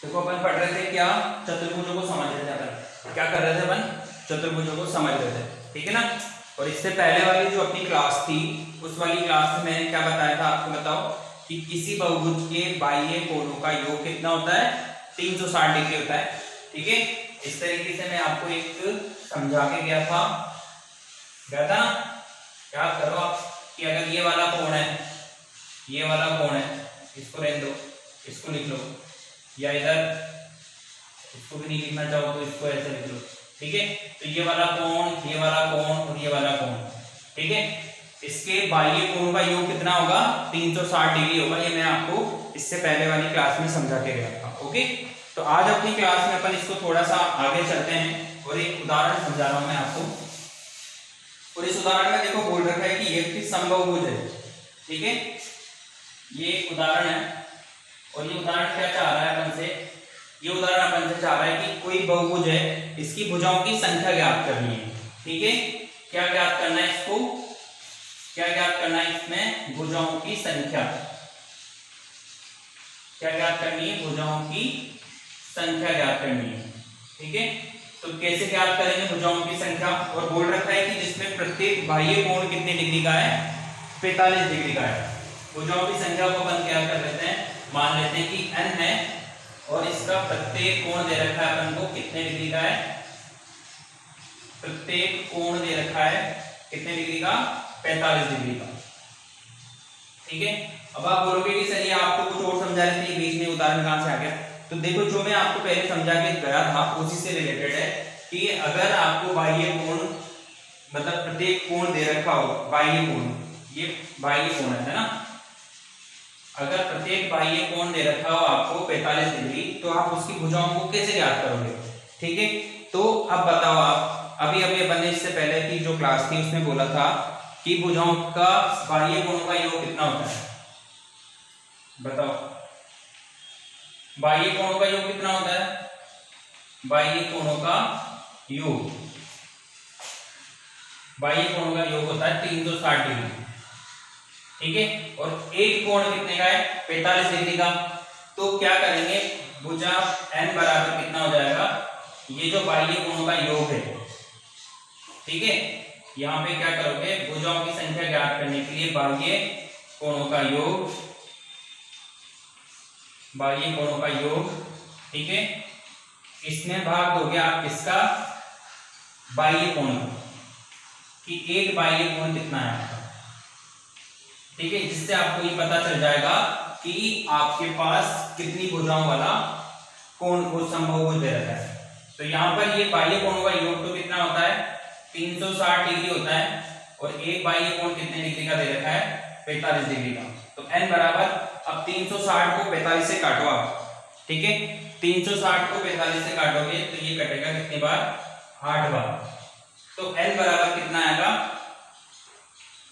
देखो अपन पढ़ रहे थे क्या, चतुर्भुजों को समझ रहे थे। अपन क्या कर रहे थे? अपन चतुर्भुजों को समझ रहे थे, ठीक है ना। और इससे पहले वाली जो अपनी क्लास थी, उस वाली क्लास में मैंने क्या बताया था आपको, बताओ कि किसी बहुभुज के बाह्य कोणों का योग कितना होता है? 360 डिग्री होता है, ठीक है। इस तरीके से मैं आपको एक समझा के गया था ना। याद करो आप कि अगर ये वाला कोण है, ये वाला कोण है, इसको रहने दो, इसको लिख लो, या इधर इसको भी नहीं लिखना चाहो तो इसको ऐसे लिख लो, ठीक है। तो ये वाला कोण, ये वाला कोण और ये वाला कोण, ठीक है। इसके बाह्य कोणों का योग कितना होगा? 360 डिग्री होगा। ये मैं आपको इससे पहले वाली क्लास में समझा के गया था, ओके। तो आज अपनी क्लास में अपन इसको थोड़ा सा आगे चलते हैं और एक उदाहरण समझा रहा हूं मैं आपको। और इस उदाहरण में देखो बोल रखा है कि ये किस समबाहुभुज है, ठीक है। ये एक उदाहरण है और ये उदाहरण क्या चाह रहा है अपन से? ये उदाहरण अपन से चाह रहा है कि कोई बहुभुज है, इसकी भुजाओं की संख्या ज्ञात करनी है, ठीक है। क्या ज्ञात करना है इसको? क्या ज्ञात करना है इसमें? भुजाओं की संख्या। क्या ज्ञात करनी है? भुजाओं की संख्या ज्ञात करनी है, ठीक है। तो कैसे ज्ञात करेंगे भुजाओं की संख्या? और बोल रखा है कि जिसमें प्रत्येक बाह्य कोण कितने डिग्री का है? 45 डिग्री का है। भुजाओं की संख्या को अपन क्या कर लेते हैं? मान लेते हैं कि n है और इसका प्रत्येक कोण दे रखा है अपन को कितने डिग्री का है? प्रत्येक कोण दे रखा है कितने डिग्री का? 45 डिग्री का, ठीक है। अब आप बोलोगे कि सर ये आपको कुछ और समझा रहे थे, बीच में उदाहरण कहां से आ गया? तो देखो जो मैं आपको पहले समझा के गया था उसी से रिलेटेड है कि अगर आपको बाह्य कोण मतलब प्रत्येक कोण दे रखा हो, बाह्य कोण, ये बाह्य कोण है ना, अगर प्रत्येक बाह्य कोण दे रखा हो आपको 45 डिग्री, तो आप उसकी भुजाओं को कैसे ज्ञात करोगे? ठीक है। तो अब बताओ आप, अभी अभी अपन ने इससे पहले की जो क्लास थी उसमें बोला था कि भुजाओं का बाह्य कोणों का योग कितना होता है? बताओ, बाह्य कोणों का योग कितना होता है? बाह्य कोणों का योग, बाह्य कोणों का योग होता है 360 डिग्री, ठीक है। और एक कोण कितने का है? 45 डिग्री का। तो क्या करेंगे? भुजा n बराबर कितना हो जाएगा? ये जो बाह्य कोणों का योग है, ठीक है, यहाँ पे क्या करोगे? भुजाओं की संख्या ज्ञात करने के लिए बाह्य कोणों का योग, बाह्य कोणों का योग, ठीक है, इसमें भाग दोगे आप किसका? बाह्य कोण कि एक बाह्य कोण कितना है आपका, ठीक है। जिससे आपको ये पता चल जाएगा कि आपके पास कितनी भुजाओं वाला कोण को समबाहुभुज दे रखा है। तो यहाँ पर ये बाह्य कोणों का योग तो कितना होता है? 360 डिग्री होता है। और एक बाह्य कोण कितने डिग्री का दे रखा है? 45 डिग्री का। तो n बराबर, अब 360 को 45 से काटो आप, ठीक है। 360 को 45 से काटोगे तो ये कटेगा कितनी बार? 8 बार। तो n बराबर कितना आएगा?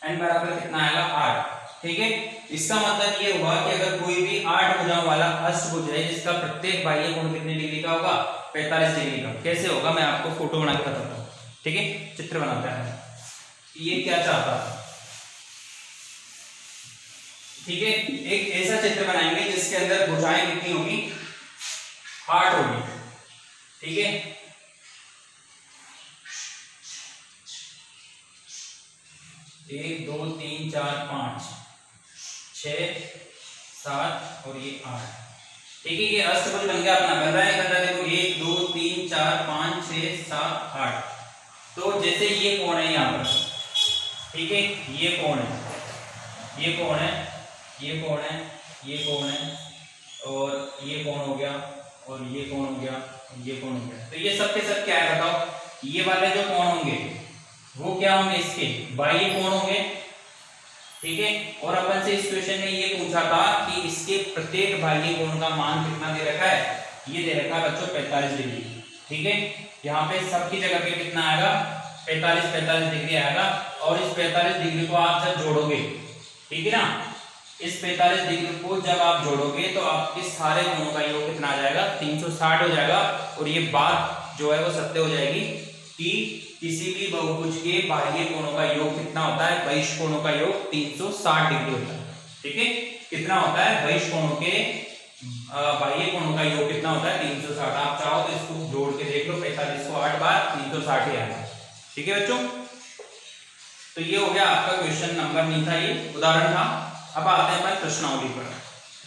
n बराबर कितना आएगा? 8, ठीक है। इसका मतलब ये हुआ कि अगर कोई भी 8 भुजाओं वाला अष्टभुज है जिसका प्रत्येक बाह्य कोण कितने डिग्री का होगा? 45 डिग्री का। कैसे होगा मैं आपको फोटो बना के बताता हूँ, ठीक है। चित्र बनाते हैं। ये क्या चाहता है, ठीक है। एक ऐसा चित्र बनाएंगे जिसके अंदर भुजाएं कितनी होगी? 8 होगी, ठीक है। एक, दो, तीन, चार, 5, 6, 7 और ये 8, ठीक है। ये अष्टभुज बन गया अपना। बन रहा है, बन रहा है। देखो 1, 2, 3, 4, 5, 6, 7, 8। तो जैसे ये कोण है यहाँ पर, ठीक है, ये कोण है, ये कोण है, ये कोण है, ये कोण है, और ये कोण हो गया, और ये कोण हो गया, ये कोण हो गया। तो ये सब के सब क्या है बताओ? ये वाले जो कोण होंगे वो क्या होंगे? इसके बाह्य कोण होंगे, ठीक है। और अपन से इस क्वेश्चन में ये पूछा था कि इसके प्रत्येक बाह्य कोण का मान कितना दे रखा है? ये दे रखा है बच्चों 45 डिग्री, ठीक है। यहाँ पे सबकी जगह पे कितना आएगा? 45 डिग्री आएगा। और इस 45 डिग्री को आप जब जोड़ोगे, ठीक है ना, इस 45 डिग्री को जब आप जोड़ोगे तो आपके सारे कोणों का योग कितना आ जाएगा? 360 हो जाएगा। और ये बात जो है वो सत्य हो जाएगी कि किसी भी बहुभुज के बाह्य कोणों का योग कितना होता है? बहिष्ठ कोणों का योग 360 डिग्री होता है, ठीक है। कितना होता है? बहिष्ठ कोणों के बाह्य कोणों का योग कितना होता है 360। आप चाहो तो इसको जोड़ के देख लो, 45 को 8 बार 360 ही आएगा। ठीक है बच्चों, तो ये हो गया आपका क्वेश्चन नंबर, नहीं था ये उदाहरण था। अब आते हैं अपन प्रश्नावली पर।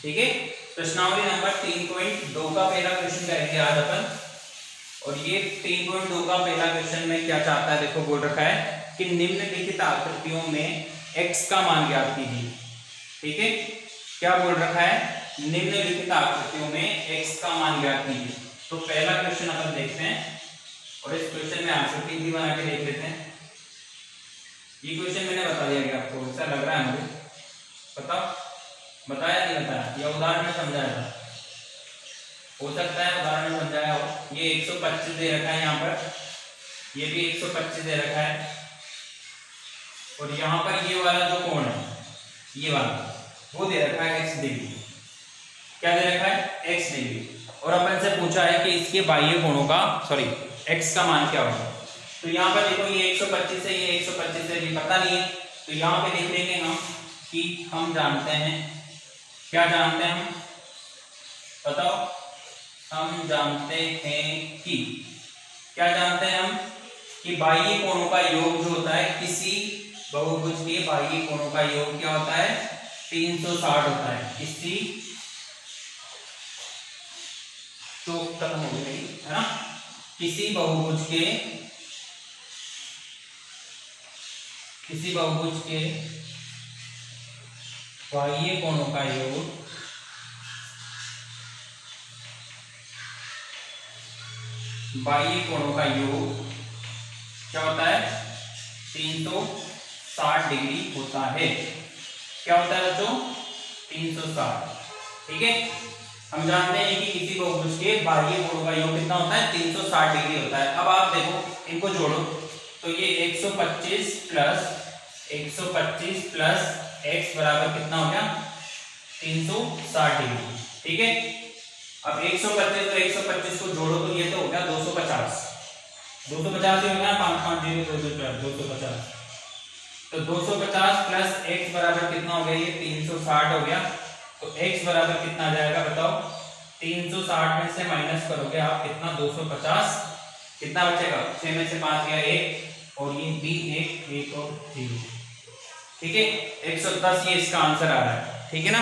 ठीक है, प्रश्नावली नंबर 3.2 का पहला क्वेश्चन करेंगे आज अपन। और ये 3.2 का पहला क्वेश्चन में क्या चाहता है, देखो बोल रखा है कि निम्नलिखित आकृतियों में x का मान ज्ञात कीजिए। ठीक है, क्या बोल रखा है, निम्नलिखित आकृतियों में x का मान ज्ञात कीजिए। तो पहला क्वेश्चन अपन देखते हैं और इस क्वेश्चन में आकृति भी बना के देख लेते हैं। ये क्वेश्चन मैंने बता दिया कि आपको ऐसा लग रहा है मुझे, बताओ बताया नहीं बताया, या उदाहरण में समझाया था, हो सकता है उदाहरण में समझाया हो। ये 125 दे रखा है यहाँ पर, ये भी 125 दे रखा है, और यहाँ पर ये वाला जो कोण है, ये वाला वो दे रखा है x डिग्री। क्या दे रखा है, x डिग्री। और अपन से पूछा है कि इसके बाह्य कोणों का x का मान क्या होगा। तो यहाँ पर देखो ये 125 है, ये 125 है, ये पता नहीं है। तो यहाँ पे देख लेंगे हम कि हम जानते हैं, क्या जानते हैं हम, बताओ। हम जानते हैं कि, क्या जानते हैं हम, कि बाह्य कोणों का योग जो होता है, किसी बहुभुज के बाह्य कोणों का योग क्या होता है, 360 होता है। किसी तो खत्म हो गई है ना, किसी बहुभुज के बाह्य कोणों का योग क्या होता है, 360 डिग्री होता है। क्या होता है बच्चों, 360। ठीक है, हम जानते हैं कि किसी बहुभुज के बाह्य कोणों का योग कितना होता है, 360 डिग्री होता है। अब आप देखो, इनको जोड़ो, तो ये 125 प्लस x बराबर कितना हो गया, 360 डिग्री। ठीक है, अब 125 तो 125 को जोड़ो तो ये तो हो गया 250 ही हो गया, 5 5 0 250। तो 250 प्लस x बराबर कितना हो गया, ये 360 हो गया। तो x बराबर कितना आ जाएगा बताओ, 360 में से माइनस करोगे आप कितना, 250, कितना बचेगा, 6 में से 5 गया 1, और ये भी 1 और 0। ठीक है, 110 ये इसका आंसर आ रहा है। ठीक है ना,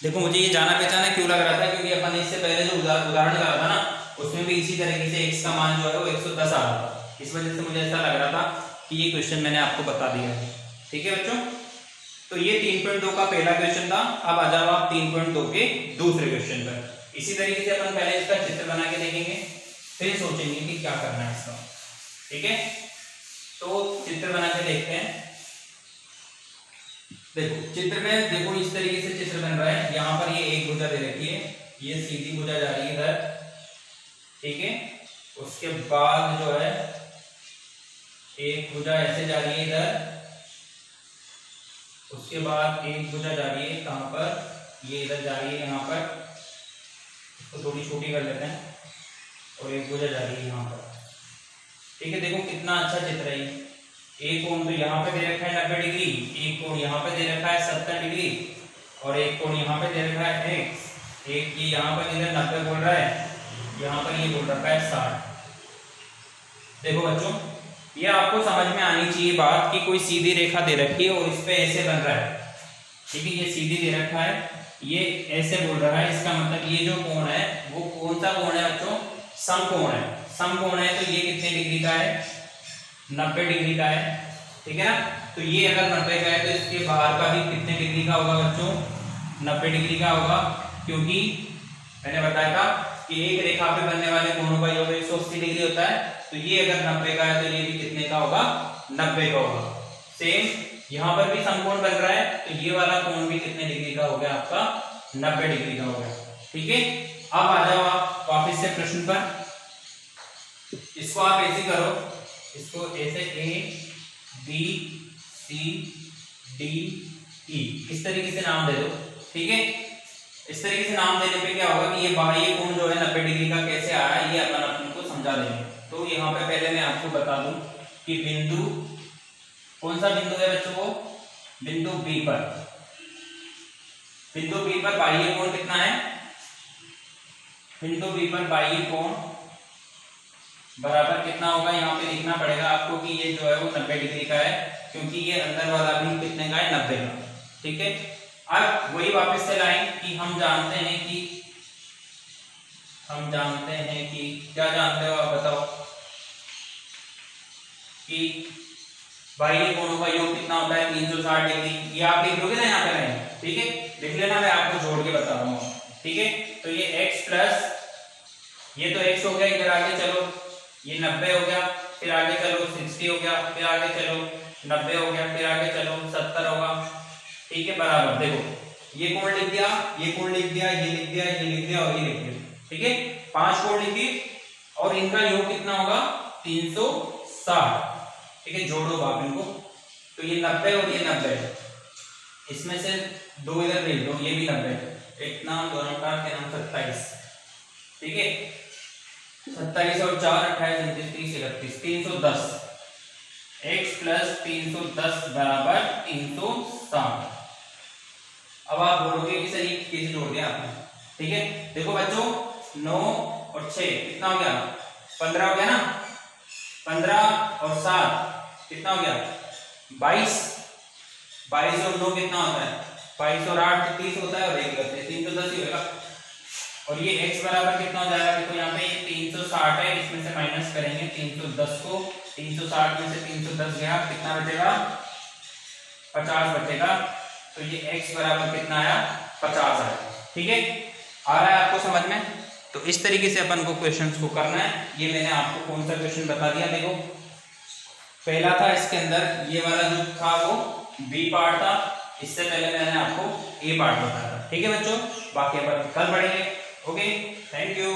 देखो मुझे ये जाना पहचाना क्यों लग रहा था, क्योंकि अपन इससे पहले जो उदाहरण करा था ना, उसमें भी इसी तरीके से x का मान जो है वो 110 आ रहा था। इस वजह से मुझे ऐसा लग रहा था कि ये क्वेश्चन मैंने आपको बता दिया है। ठीक है बच्चों, तो ये 3.2 का पहला क्वेश्चन था। अब आ जाओ आप 3.2 के दूसरे क्वेश्चन पर। इसी तरीके से अपन पहले इसका चित्र बना के देखेंगे, फिर सोचेंगे कि क्या करना है इसका। ठीक है, तो चित्र बना के देखते हैं। देखो चित्र में, देखो इस तरीके से चित्र बन रहा है। यहाँ पर ये एक भुजा दे रखी है, ये सीधी भुजा जा रही है इधर। ठीक है, उसके बाद जो है एक भुजा ऐसे जा रही है इधर, उसके बाद एक भुजा जा रही है कहाँ पर, ये इधर जा रही है यहाँ पर, इसको थोड़ी छोटी कर लेते हैं, और एक भुजा जा रही है यहाँ पर। ठीक है, देखो कितना अच्छा चित्र है। एक कोण तो यहाँ पे दे रखा है 90 डिग्री, एक कोण यहाँ पे दे रखा है 70 डिग्री, और एक कोण यहाँ पे दे रखा है x। एक ये यहाँ पर इधर 90 बोल रहा है, यहाँ पर ये बोल रखा है 60। देखो बच्चों, ये आपको समझ में आनी चाहिए बात कि कोई सीधी रेखा दे रखी है और इस पे ऐसे बन रहा है। ठीक है, ये सीधी दे रखा है, ये ऐसे बोल रहा है, इसका मतलब ये जो कोण है वो कौन सा कोण है बच्चों, समकोण है। समकोण है तो ये कितने डिग्री का है, 90 डिग्री का है। ठीक है ना, तो ये अगर 90 का है तो इसके बाहर का भी कितने डिग्री का होगा बच्चों, 90 डिग्री का होगा, क्योंकि मैंने बताया था कि एक रेखा पे बनने वाले कोणों का योग 180 डिग्री होता है। तो ये अगर 90 का है तो ये भी कितने का होगा, 90 का होगा। सेम यहाँ पर भी समकोण बन रहा है, तो ये वाला कोण भी कितने डिग्री का हो गया आपका, 90 डिग्री का हो गया। ठीक है, अब आ जाओ आप वापस से प्रश्न पर। इसको आप ऐसे करो, इसको ऐसे A B C D E इस तरीके से नाम दे दो। ठीक है, इस तरीके से नाम देने पे क्या होगा कि ये बाह्य कोण जो है 90 डिग्री का कैसे आया है, ये अपन अपने को समझा देंगे। तो यहाँ पे पहले मैं आपको बता दूं कि बिंदु, कौन सा बिंदु है बच्चों को, बिंदु B पर। बिंदु बी पर बाह्य कोण कितना है, बिंदु बी पर बाह्य कोण बराबर कितना होगा, यहाँ पे लिखना पड़ेगा आपको कि ये जो है वो 90 डिग्री का है, क्योंकि ये अंदर वाला भी कितने का है, 90 का। ठीक है, अब वही वापस से लाइन कि हम जानते हैं कि क्या जानते हो आप बताओ, कि बाह्य कोणों का योग कितना होता है, 360 डिग्री। ये आप लिख लोगे ना यहाँ पे लाइन, ठीक है, लिख लेना, मैं आपको जोड़ के बता रहा हूँ। ठीक है, तो ये x प्लस ये तो x हो गया, इधर आगे चलो ये 90 हो गया, फिर आगे चलो 60 हो गया, फिर आगे चलो 90 हो गया, फिर आगे चलो 70 होगा। ठीक है, बराबर देखो ये कोण लिख दिया, ये कोण लिख दिया, ये लिख दिया, ये लिख दिया और ये लिख दिया। ठीक है, 5 कोण लिख दिए और इनका योग कितना होगा, 360। ठीक है, जोड़ो आप इनको, तो ये 90 और ये 90, इसमें से 2 इधर ले लो, ये भी 90, एक नाम दोनों का क्या नाम 27। ठीक है, 27 और 4 28 29 30 31 310, x प्लस 310 बराबर 360। अब आप बोलोगे कि सर ये कैसे जोड़ दिया आपने। ठीक है, देखो बच्चों 9 और 6 कितना हो गया, 15 हो गया ना, 15 और 7 कितना हो गया, 22। 22 और 9 कितना होता है, 22 और 8 30 होता है, और 1 करते 310 ही होगा। और ये x बराबर कितना हो जाएगा, देखो यहाँ पे ये 360 है, इसमें से माइनस करेंगे 310 को, 360 में से 310 गया, कितना बचेगा, 50 बचेगा। तो ये x बराबर कितना आया, 50 आया। ठीक है, आ रहा है आपको समझ में। तो इस तरीके से अपन को क्वेश्चंस को करना है। ये मैंने आपको कौन सा क्वेश्चन बता दिया, देखो पहला था इसके अंदर ये वाला जो था वो बी पार्ट था, इससे पहले मैंने आपको ए पार्ट बताया था। ठीक है बच्चों, बाकी अपन कल पढ़ेंगे। Okay, thank you.